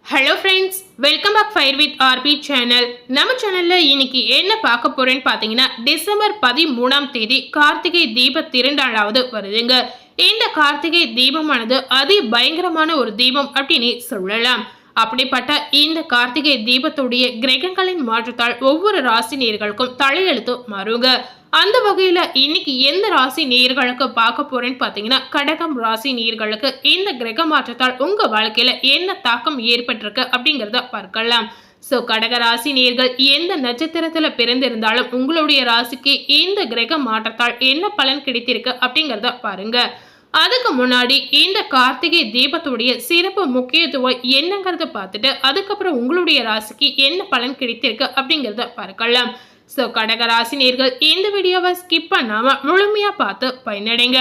Hello friends, welcome back fire with RP channel. நம்ம சேனலில் இன்னைக்கு என்ன பார்க்க போறேன்னு பார்த்தீங்கன்னா, டிசம்பர் 13ஆம் தேதி கார்த்திகை தீப திருநாளாவது வருதுங்க. இந்த கார்த்திகை தீபமானது அதி பயங்கரமான ஒரு தீபம் அப்படின்னு சொல்லலாம். அப்படிப்பட்ட இந்த கார்த்திகை தீபத்துடைய கிரகங்களின் மாற்றத்தால் ஒவ்வொரு ராசி நேயர்களுக்கும் தலையெழுத்து மாறுங்க. அந்த வகையில இன்னைக்கு எந்த ராசி நேயர்களுக்கு பார்க்க போறேன்னு பாத்தீங்கன்னா, கடகம் ராசி நேயர்களுக்கு இந்த கிரக மாற்றத்தால் உங்க வாழ்க்கையில என்ன தாக்கம் ஏற்பட்டிருக்கு அப்படிங்கறத பார்க்கலாம். சோ கடக ராசி நேயர்கள் எந்த நட்சத்திரத்துல பிறந்திருந்தாலும் உங்களுடைய ராசிக்கு இந்த கிரக மாற்றத்தால் என்ன பலன் கிடைத்திருக்கு அப்படிங்கறத பாருங்க. அதுக்கு முன்னாடி இந்த கார்த்திகை தீபத்துடைய சிறப்பு முக்கியத்துவம் என்னங்கிறத பார்த்துட்டு அதுக்கப்புறம் உங்களுடைய ராசிக்கு என்ன பலன் கிடைத்திருக்கு அப்படிங்கறத பார்க்கலாம். ஸோ கடகராசினியர்கள் இந்த வீடியோவை ஸ்கிப் பண்ணாம முழுமையா பார்த்து பயனடைங்க.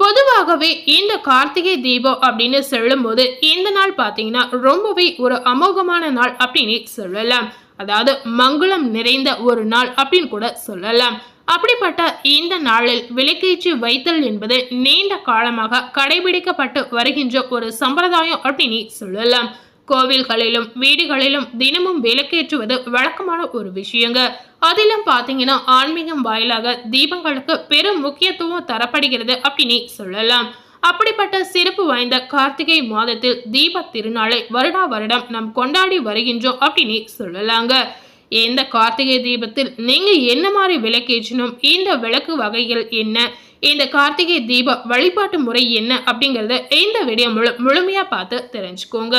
பொதுவாகவே இந்த கார்த்திகை தீபம் அப்படின்னு சொல்லும் போது இந்த நாள் பார்த்தீங்கன்னா ரொம்பவே ஒரு அமோகமான நாள் அப்படின்னு சொல்லலாம். அதாவது மங்களம் நிறைந்த ஒரு நாள் அப்படின்னு கூட சொல்லலாம். அப்படிப்பட்ட இந்த நாளில் விளக்கேற்றி வைத்தல் என்பது நீண்ட காலமாக கடைபிடிக்கப்பட்டு வருகின்ற ஒரு சம்பிரதாயம் அப்படின்னு சொல்லலாம். கோவில்களிலும் வீடுகளிலும் தினமும் விளக்கேற்றுவது வழக்கமான ஒரு விஷயங்க. அதிலும் பாத்தீங்கன்னா ஆன்மீகம் வாயிலாக தீபங்களுக்கு பெரும் முக்கியத்துவம் தரப்படுகிறது அப்படின்னு சொல்லலாம். அப்படிப்பட்ட சிறப்பு வாய்ந்த கார்த்திகை மாதத்தில் தீப திருநாளை வருடா வருடம் நாம் கொண்டாடி வருகின்றோம் அப்படின்னு சொல்லலாங்க. இந்த கார்த்திகை தீபத்தில் நீங்க என்ன மாதிரி விளக்கேற்றணும், இந்த விளக்கு வகைகள் என்ன, இந்த கார்த்திகை தீப வழிபாட்டு முறை என்ன அப்படிங்கறத இந்த வீடியோ முழுமையா பார்த்து தெரிஞ்சுக்கோங்க.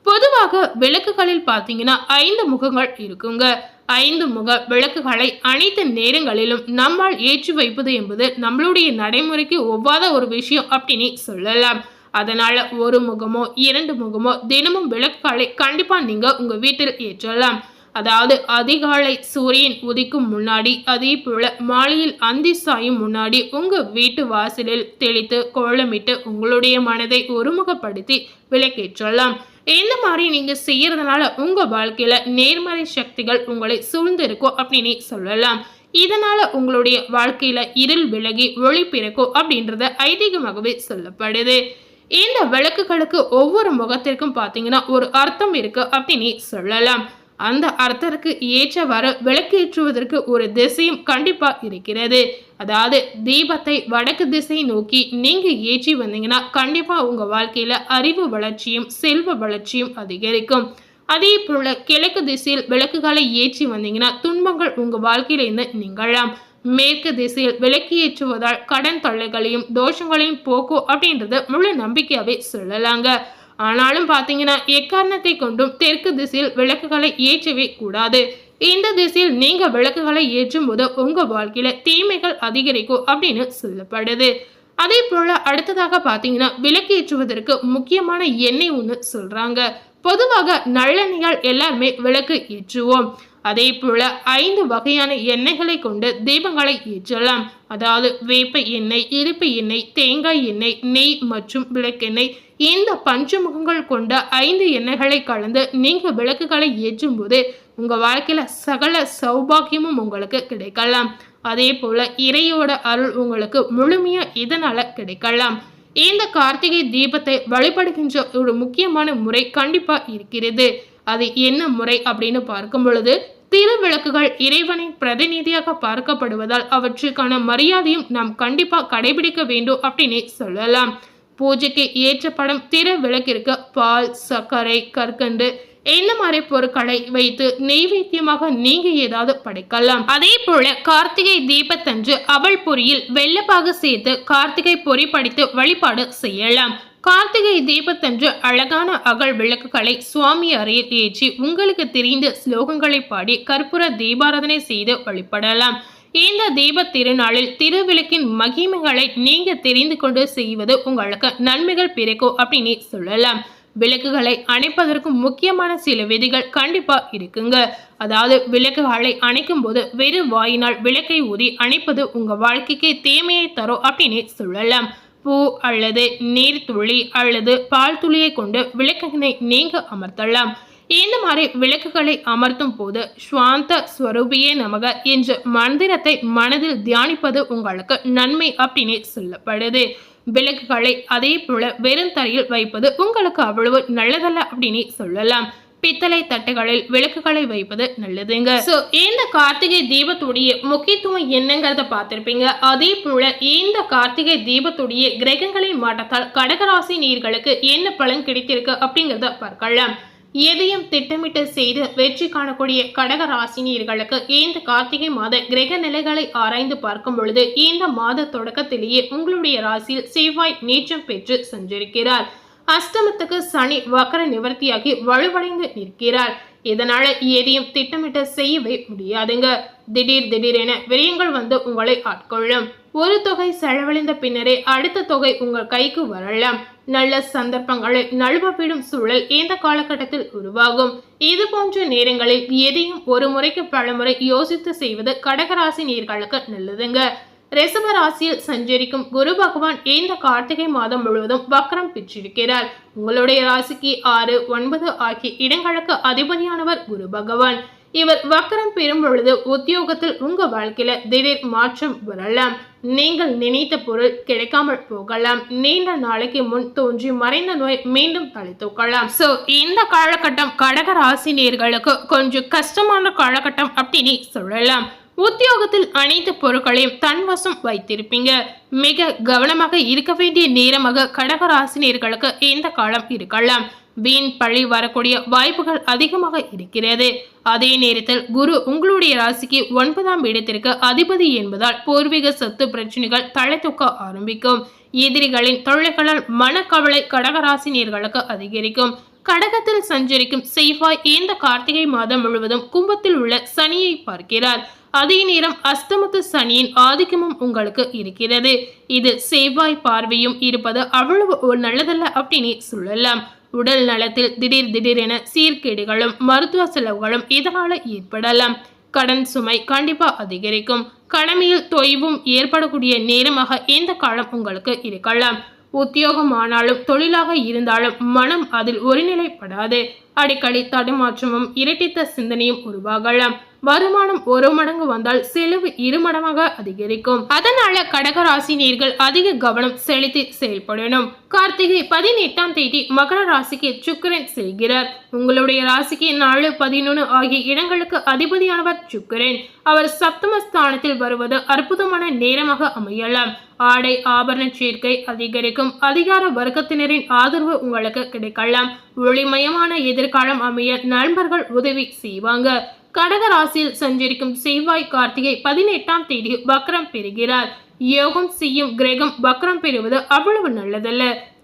பொதுவாக விளக்குகளில் பார்த்தீங்கன்னா 5 முகங்கள் இருக்குங்க. 5 முக விளக்குகளை அனைத்து நேரங்களிலும் நம்மால் ஏற்றி வைப்பது என்பது நம்மளுடைய நடைமுறைக்கு ஒவ்வாத ஒரு விஷயம் அப்படின்னு சொல்லலாம். அதனால ஒரு முகமோ 2 முகமோ தினமும் விளக்குகளை கண்டிப்பா நீங்க உங்க வீட்டில் ஏற்றலாம். அதாவது அதிகாலை சூரியன் உதிக்கும் முன்னாடி, அதே போல மாலையில் அந்தி சாயும் முன்னாடி உங்க வீட்டு வாசலில் தெளித்து கோலமிட்டு உங்களுடைய மனதை ஒருமுகப்படுத்தி விளக்கேற்றலாம். இந்த மாதிரி நீங்க செய்யறதுனால உங்க வாழ்க்கையில நேர்மறை சக்திகள் உங்களை சூழ்ந்து இருக்கும் அப்படின்னு சொல்லலாம். இதனால உங்களுடைய வாழ்க்கையில இருள் விலகி ஒளி பிறக்கும் அப்படின்றத ஐதீகமாகவே சொல்லப்படுது. இந்த விளக்குகளுக்கு ஒவ்வொரு முகத்திற்கும் பாத்தீங்கன்னா ஒரு அர்த்தம் இருக்கு அப்படின்னு சொல்லலாம். அந்த அர்த்தருக்கு ஏற்றவாறு விளக்கேற்றுவதற்கு ஒரு திசையும் கண்டிப்பா இருக்கிறது. அதாவது தீபத்தை வடக்கு திசை நோக்கி நீங்க ஏற்றி வந்தீங்கன்னா கண்டிப்பா உங்க வாழ்க்கையில அறிவு வளர்ச்சியும் செல்வ வளர்ச்சியும் அதிகரிக்கும். அதே போல கிழக்கு திசையில் விளக்குகளை ஏற்றி வந்தீங்கன்னா துன்பங்கள் உங்க வாழ்க்கையில இருந்து நீங்கலாம். மேற்கு திசையில் விளக்கு ஏற்றுவதால் கடன் தொல்லைகளையும் தோஷங்களையும் போக்கும் அப்படின்றது முழு நம்பிக்கையாவே சொல்லலாங்க. ஆனாலும் பாத்தீங்கன்னா எக்காரணத்தை கொண்டும் தெற்கு திசையில் விளக்குகளை ஏற்றவே கூடாது. இந்த திசையில் நீங்க விளக்குகளை ஏற்றும் போது உங்க வாழ்க்கையில தீமைகள் அதிகரிக்கும் அப்படின்னு சொல்லப்படுது. அதே போல அடுத்ததாக பாத்தீங்கன்னா விளக்கு ஏற்றுவதற்கு முக்கியமான எண்ணெய் ஒன்று சொல்றாங்க. பொதுவாக நல்லெண்ணெயால் எல்லாருமே விளக்கு ஏற்றுவோம். அதே போல 5 வகையான எண்ணெய்களை கொண்டு தீபங்களை ஏற்றலாம். அதாவது வேப்ப எண்ணெய், இலுப்பை எண்ணெய், தேங்காய் எண்ணெய், நெய் மற்றும் விளக்கெண்ணெய். இந்த பஞ்சமுகங்கள் கொண்ட 5 எண்ணெய்களை கலந்து நீங்க விளக்குகளை ஏற்றும் போது உங்க வாழ்க்கையில சகல சௌபாகியமும் உங்களுக்கு கிடைக்கலாம். அதே போல இறையோட அருள் உங்களுக்கு முழுமையா இதனால கிடைக்கலாம். இந்த கார்த்திகை தீபத்தை வழிபடுகின்ற ஒரு முக்கியமான முறை கண்டிப்பா இருக்கிறது. அது என்ன முறை அப்படின்னு பார்க்கும் பொழுது, திருவிளக்குகள் இறைவனின் பிரதிநிதியாக பார்க்கப்படுவதால் அவற்றுக்கான மரியாதையும் நாம் கண்டிப்பா கடைபிடிக்க வேண்டும் அப்படின்னு சொல்லலாம். பூஜைக்கு ஏற்றப்படும் திரு விளக்கிற்கு பால், சர்க்கரை, கற்கண்டு இந்த மாதிரி பொருட்களை வைத்து நெய்வேத்தியமாக நீங்க ஏதாவது படைக்கலாம். அதே போல கார்த்திகை தீபத்தன்று அவள் பொரியில் வெள்ளப்பாக சேர்த்து கார்த்திகை பொறி படைத்து வழிபாடு செய்யலாம். கார்த்திகை தீபத்தன்று அழகான அகல் விளக்குகளை சுவாமி அறையில் ஏற்றி உங்களுக்கு தெரிந்த ஸ்லோகங்களை பாடி கற்பூர தீபாராதனை செய்து வழிபடலாம். இந்த தீப திருநாளில் திருவிளக்கின் மகிமைகளை நீங்க தெரிந்து கொண்டு செய்வது உங்களுக்கு நன்மைகள் பிறக்கும் அப்படின்னு சொல்லலாம். விளக்குகளை அணைப்பதற்கு முக்கியமான சில விதிகள் கண்டிப்பா இருக்குங்க. அதாவது விளக்குகளை அணைக்கும் போது வெறும் வாயினால் விளக்கை ஊதி அணைப்பது உங்க வாழ்க்கைக்கு தீமையை தரும் அப்படின்னு சொல்லலாம். பூ அல்லது நீர் துளி அல்லது பால் துளியை கொண்டு விளக்கினை நீங்க அமர்த்தலாம். இந்த மாதிரி விளக்குகளை அமர்த்தும் போது ஸ்வாந்த ஸ்வரூபியே நமக என்ற மந்திரத்தை மனதில் தியானிப்பது உங்களுக்கு நன்மை அப்படின்னு சொல்லப்படுது. விளக்குகளை அதே போல வெறும் தரையில் வைப்பது உங்களுக்கு அவ்வளவு நல்லதல்ல அப்படின்னு சொல்லலாம். பித்தளை தட்டுகளில் விளக்குகளை வைப்பது நல்லதுங்க. சோ இந்த கார்த்திகை தீபத்துடைய முக்கியத்துவம் என்னங்கிறத பார்த்திருப்பீங்க. அதே போல இந்த கார்த்திகை தீபத்துடைய கிரகங்களின் மாற்றத்தால் கடகராசி நேயர்களுக்கு என்ன பலன் கிடைத்திருக்கு அப்படிங்கறத பார்க்கலாம். எதையும் திட்டமிட்டு செய்து வெற்றி காணக்கூடிய கடக ராசினியர்களுக்கு இந்த கார்த்திகை மாத கிரக நிலைகளை ஆராய்ந்து பார்க்கும் பொழுது இந்த மாத தொடக்கத்திலேயே உங்களுடைய ராசியில் செவ்வாய் நீச்சம் பெற்று சஞ்சரிக்கிறார். அஷ்டமத்துக்கு சனி வக்கர நிவர்த்தியாகி வலுவடைந்து நிற்கிறார். இதனால எதையும் திட்டமிட்டு செய்யவே முடியாதுங்க. திடீரென விரயங்கள் வந்து உங்களை ஆட்கொள்ளும். ஒரு தொகை செலவழிந்த பின்னரே அடுத்த தொகை உங்கள் கைக்கு வரலாம். நல்ல சந்தர்ப்பங்களை நழுவவிடும் சூழல் இந்த காலகட்டத்தில் உருவாகும். இது போன்ற நேரங்களில் எதையும் ஒரு முறைக்கு பலமுறை யோசித்து செய்வது கடகராசி நேயர்களுக்கு நல்லதுங்க. ரிஷப ராசியில் சஞ்சரிக்கும் குரு பகவான் இந்த கார்த்திகை மாதம் முழுவதும் வக்ரம் பெற்றிருக்கிறார். உங்களுடைய ராசிக்கு 6, 9 ஆகிய இடங்களுக்கு அதிபதியானவர் குரு பகவான். இவர் வக்ரம் பெறும் பொழுது உத்தியோகத்தில் உங்க வாழ்க்கையில திடீர் மாற்றம் வரலாம். நீங்கள் நினைத்த பொருள் கிடைக்காமல் போகலாம். நீண்ட நாளைக்கு முன் தோன்றி மறைந்த நோய் மீண்டும் தலை தூக்கலாம். சோ இந்த காலகட்டம் கடக ராசினியர்களுக்கு கொஞ்சம் கஷ்டமான காலகட்டம் அப்படின்னு சொல்லலாம். உத்தியோகத்தில் அனைத்து பொருட்களையும் தன்வசம் வைத்திருப்பீங்க. மிக கவனமாக இருக்க வேண்டிய நேரமாக கடக ராசினியர்களுக்கு இந்த காலம் இருக்கலாம். வீண் பழி வரக்கூடிய வாய்ப்புகள் அதிகமாக இருக்கிறது. அதே நேரத்தில் குரு உங்களுடைய ராசிக்கு 9ஆம் இடத்திற்கு அதிபதி என்பதால் பூர்வீக சொத்து பிரச்சனைகள் தலை தூக்க ஆரம்பிக்கும். எதிரிகளின் தொல்லைகளால் மனக்கவலை கடகராசினியர்களுக்கு அதிகரிக்கும். கடகத்தில் சஞ்சரிக்கும் செவ்வாய் இந்த கார்த்திகை மாதம் முழுவதும் கும்பத்தில் உள்ள சனியை பார்க்கிறார். அதே நேரம் அஸ்தமத்து சனியின் ஆதிக்கமும் உங்களுக்கு இருக்கிறது. இது செவ்வாய் பார்வையும் இருப்பது அவ்வளவு ஒரு நல்லதல்ல அப்படின்னு சொல்லலாம். உடல் நலத்தில் திடீரென சீர்கேடுகளும் மருத்துவ செலவுகளும் இதனால ஏற்படலாம். கடன் சுமை கண்டிப்பா அதிகரிக்கும். கடமையில் தொய்வும் ஏற்படக்கூடிய நேரமாக இந்த காலம் உங்களுக்கு இருக்கலாம். உத்தியோகம் ஆனாலும் தொழிலாக இருந்தாலும் மனம் அதில் ஒருநிலைப்படாது. அடிக்கடி தடுமாற்றமும் இரட்டித்த சிந்தனையும் உருவாகலாம். வருமானம் 1 மடங்கு வந்தால் செலவு 2 மடங்காக அதிகரிக்கும். அதனால கடகராசினியர்கள் அதிக கவனம் செலுத்தி செயல்படணும். கார்த்திகை 18ஆம் தேதி மகர ராசிக்கு சுக்கிரன் செல்கிறார். உங்களுடைய ராசிக்கு 4, 11 ஆகிய இடங்களுக்கு அதிபதியானவர் சுக்கிரன். அவர் சப்தமஸ்தானத்தில் வருவது அற்புதமான நேரமாக அமையலாம். ஆடை ஆபரண சேர்க்கை அதிகரிக்கும். அதிகார வர்க்கத்தினரின் ஆதரவு உங்களுக்கு கிடைக்கலாம். ஒளிமயமான எதிர்காலம் அமைய நண்பர்கள் உதவி செய்வாங்க. கடக ராசியில் சஞ்சரிக்கும் செவ்வாய் கார்த்திகை 18ஆம் தேதி வக்ரம் பெறுகிறார். யோகம் செய்யும் கிரகம் வக்ரம் பெறுவது அவ்வளவு நல்லதல்ல.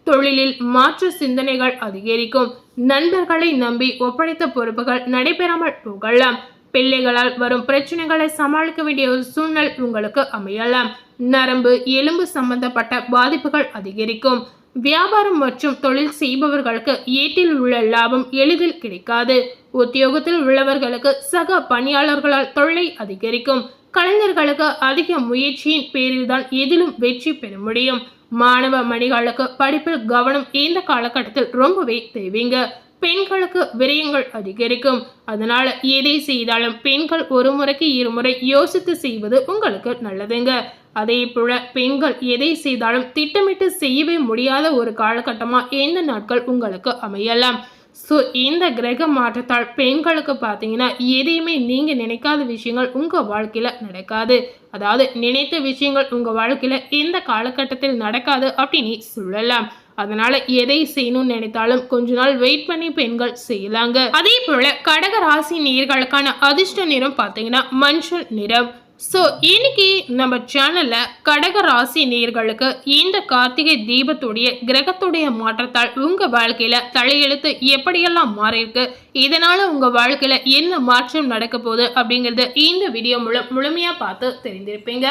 தொழிலில் மாற்று சிந்தனைகள் அதிகரிக்கும். நண்பர்களை நம்பி ஒப்படைத்த பொறுப்புகள் நடைபெறாமல் போகலாம். பிள்ளைகளால் வரும் பிரச்சனைகளை சமாளிக்க வேண்டிய ஒரு சூழ்நிலை உங்களுக்கு அமையலாம். நரம்பு எலும்பு சம்பந்தப்பட்ட பாதிப்புகள் அதிகரிக்கும். வியாபாரம் மற்றும் தொழில் செய்பவர்களுக்கு ஏட்டில் உள்ள லாபம் எளிதில் கிடைக்காது. உத்தியோகத்தில் உள்ளவர்களுக்கு சக பணியாளர்களால் தொல்லை அதிகரிக்கும். கலைஞர்களுக்கு அதிக முயற்சியின் பேரில் தான் எதிலும் வெற்றி பெற முடியும். மாணவ மணிகளுக்கு படிப்பில் கவனம் இந்த காலகட்டத்தில் ரொம்பவே தேவைங்க. பெண்களுக்கு விரயங்கள் அதிகரிக்கும். அதனால எதை செய்தாலும் பெண்கள் ஒரு முறைக்கு 2 முறை யோசித்து செய்வது உங்களுக்கு நல்லதுங்க. அதே போல பெண்கள் எதை செய்தாலும் திட்டமிட்டு செய்யவே முடியாத ஒரு காலகட்டமா இந்த நாட்கள் உங்களுக்கு அமையலாம். ஸோ இந்த கிரக மாற்றத்தால் பெண்களுக்கு பார்த்தீங்கன்னா எதையுமே நீங்க நினைக்காத விஷயங்கள் உங்க வாழ்க்கையில நடக்காது. அதாவது நினைத்த விஷயங்கள் உங்க வாழ்க்கையில இந்த காலகட்டத்தில் நடக்காது அப்படின்னு சொல்லலாம். அதனால எதை செய்யணும்னு நினைத்தாலும் கொஞ்ச நாள் வெயிட் பண்ணி பெண்கள் செய்யலாங்க. அதே போல கடக ராசி நேயர்களுக்கான அதிர்ஷ்ட நிறம் பார்த்தீங்கன்னா மஞ்சள் நிறம். ஸோ இன்னைக்கு நம்ம சேனல்ல கடக ராசி நேயர்களுக்கு இந்த கார்த்திகை தீபத்துடைய கிரகத்துடைய மாற்றத்தால் உங்க வாழ்க்கையில தலையெழுத்து எப்படியெல்லாம் மாறியிருக்கு, இதனால உங்க வாழ்க்கையில என்ன மாற்றம் நடக்க போகுது அப்படிங்கறது இந்த வீடியோ மூலம் முழுமையா பார்த்து தெரிந்திருப்பீங்க.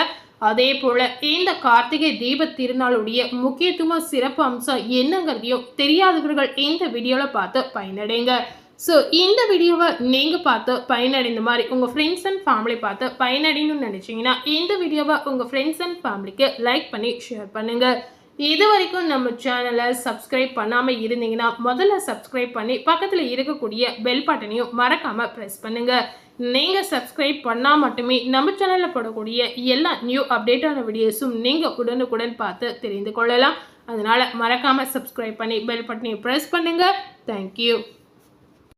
அதே போல இந்த கார்த்திகை தீப திருநாளுடைய முக்கியத்துவம் சிறப்பு அம்சம் என்னங்கிறதையும் தெரியாதவர்கள் இந்த வீடியோல பார்த்து பயனடைங்க. ஸோ இந்த வீடியோவை நீங்கள் பார்த்து பயனடைந்த மாதிரி உங்கள் ஃப்ரெண்ட்ஸ் அண்ட் ஃபேமிலி பார்த்து பயனடையணும்னு நினச்சிங்கன்னா இந்த வீடியோவை உங்கள் ஃப்ரெண்ட்ஸ் அண்ட் ஃபேமிலிக்கு லைக் பண்ணி ஷேர் பண்ணுங்கள். இது வரைக்கும் நம்ம சேனலை சப்ஸ்கிரைப் பண்ணாமல் இருந்தீங்கன்னா முதல்ல சப்ஸ்கிரைப் பண்ணி பக்கத்தில் இருக்கக்கூடிய பெல் பட்டனையும் மறக்காமல் ப்ரெஸ் பண்ணுங்கள். நீங்கள் சப்ஸ்கிரைப் பண்ணால் மட்டுமே நம்ம சேனலில் போடக்கூடிய எல்லா நியூ அப்டேட்டான வீடியோஸும் நீங்கள் உடனுக்குடன் பார்த்து தெரிந்து கொள்ளலாம். அதனால் மறக்காமல் சப்ஸ்கிரைப் பண்ணி பெல் பட்டனையும் ப்ரெஸ் பண்ணுங்கள். தேங்க்யூ.